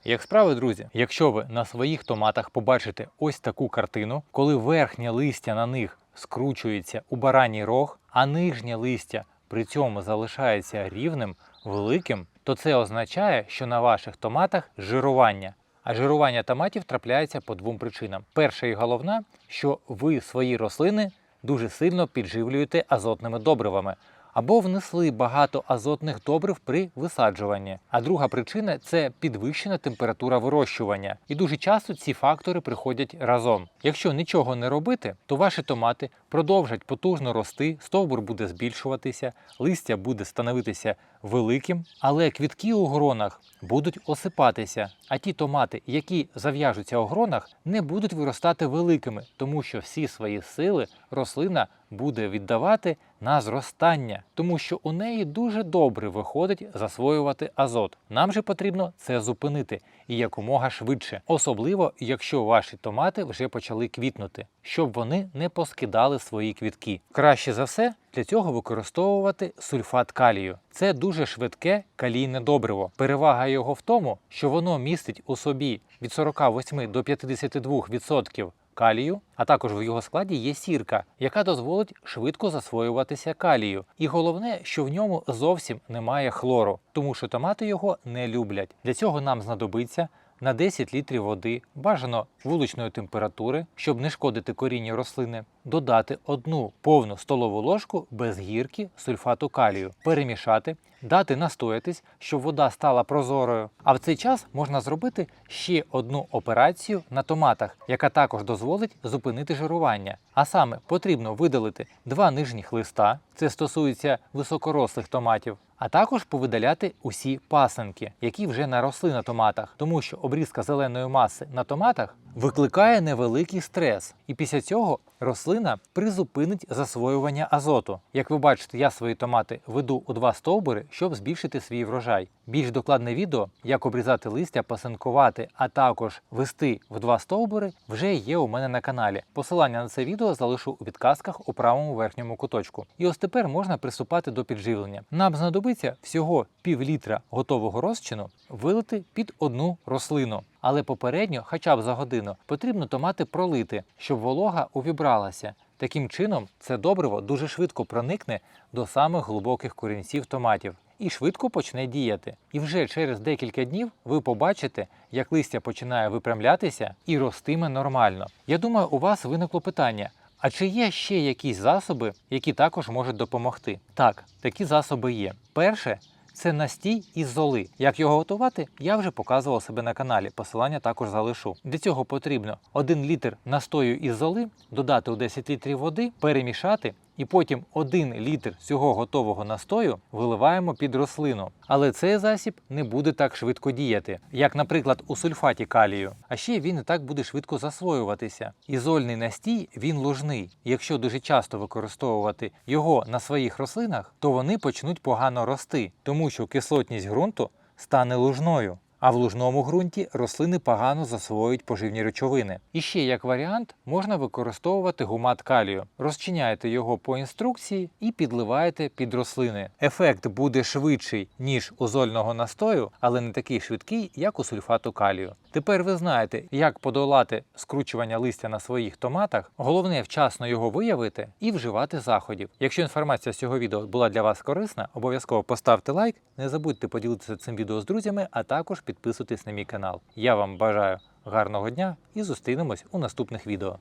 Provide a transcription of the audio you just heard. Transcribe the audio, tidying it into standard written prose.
Як справи, друзі? Якщо ви на своїх томатах побачите ось таку картину, коли верхнє листя на них скручується у бараній рог, а нижнє листя при цьому залишається рівним, великим, то це означає, що на ваших томатах жирування. А жирування томатів трапляється по двом причинам. Перша і головна, що ви свої рослини дуже сильно підживлюєте азотними добривами, або внесли багато азотних добрив при висаджуванні. А друга причина – це підвищена температура вирощування. І дуже часто ці фактори приходять разом. Якщо нічого не робити, то ваші томати продовжать потужно рости, стовбур буде збільшуватися, листя буде становитися великим, але квітки у гронах будуть осипатися. А ті томати, які зав'яжуться у гронах, не будуть виростати великими, тому що всі свої сили рослина буде віддавати на зростання, тому що у неї дуже добре виходить засвоювати азот. Нам же потрібно це зупинити і якомога швидше, особливо якщо ваші томати вже почали квітнути, щоб вони не поскидали свої квітки. Краще за все для цього використовувати сульфат калію. Це дуже швидке калійне добриво. Перевага його в тому, що воно містить у собі від 48 до 52% калію, а також в його складі є сірка, яка дозволить швидко засвоюватися калію. І головне, що в ньому зовсім немає хлору, тому що томати його не люблять. Для цього нам знадобиться на 10 літрів води, бажано вуличної температури, щоб не шкодити корінню рослини, додати 1 повну столову ложку без гірки сульфату калію, перемішати, дати настоятись, щоб вода стала прозорою. А в цей час можна зробити ще одну операцію на томатах, яка також дозволить зупинити жирування. А саме потрібно видалити 2 нижніх листа, це стосується високорослих томатів, а також повидаляти усі пасинки, які вже наросли на томатах, тому що обрізка зеленої маси на томатах викликає невеликий стрес, і після цього рослина призупинить засвоювання азоту. Як ви бачите, я свої томати веду у 2 стовбури, щоб збільшити свій врожай. Більш докладне відео, як обрізати листя, пасинкувати, а також вести в 2 стовбури, вже є у мене на каналі. Посилання на це відео залишу у підказках у правому верхньому куточку. І ось тепер можна приступати до підживлення. Нам знадобиться всього пів-літра готового розчину вилити під 1 рослину. Але попередньо, хоча б за годину, потрібно томати пролити, щоб волога увібралася. Таким чином, це добриво дуже швидко проникне до самих глибоких корінців томатів і швидко почне діяти. І вже через декілька днів ви побачите, як листя починає випрямлятися і ростиме нормально. Я думаю, у вас виникло питання, а чи є ще якісь засоби, які також можуть допомогти? Так, такі засоби є. Перше – це настій із золи. Як його готувати, я вже показував себе на каналі, посилання також залишу. Для цього потрібно 1 літр настою із золи додати у 10 літрів води, перемішати, і потім 1 літр цього готового настою виливаємо під рослину. Але цей засіб не буде так швидко діяти, як, наприклад, у сульфаті калію. А ще він не так буде швидко засвоюватися. Ізольний настій, він лужний. Якщо дуже часто використовувати його на своїх рослинах, то вони почнуть погано рости, тому що кислотність ґрунту стане лужною. А в лужному ґрунті рослини погано засвоюють поживні речовини. І ще як варіант можна використовувати гумат калію. Розчиняєте його по інструкції і підливаєте під рослини. Ефект буде швидший, ніж у зольного настою, але не такий швидкий, як у сульфату калію. Тепер ви знаєте, як подолати скручування листя на своїх томатах. Головне вчасно його виявити і вживати заходів. Якщо інформація з цього відео була для вас корисна, обов'язково поставте лайк, не забудьте поділитися цим відео з друзями, а також підписуйтесь на мій канал. Я вам бажаю гарного дня і зустрінемось у наступних відео.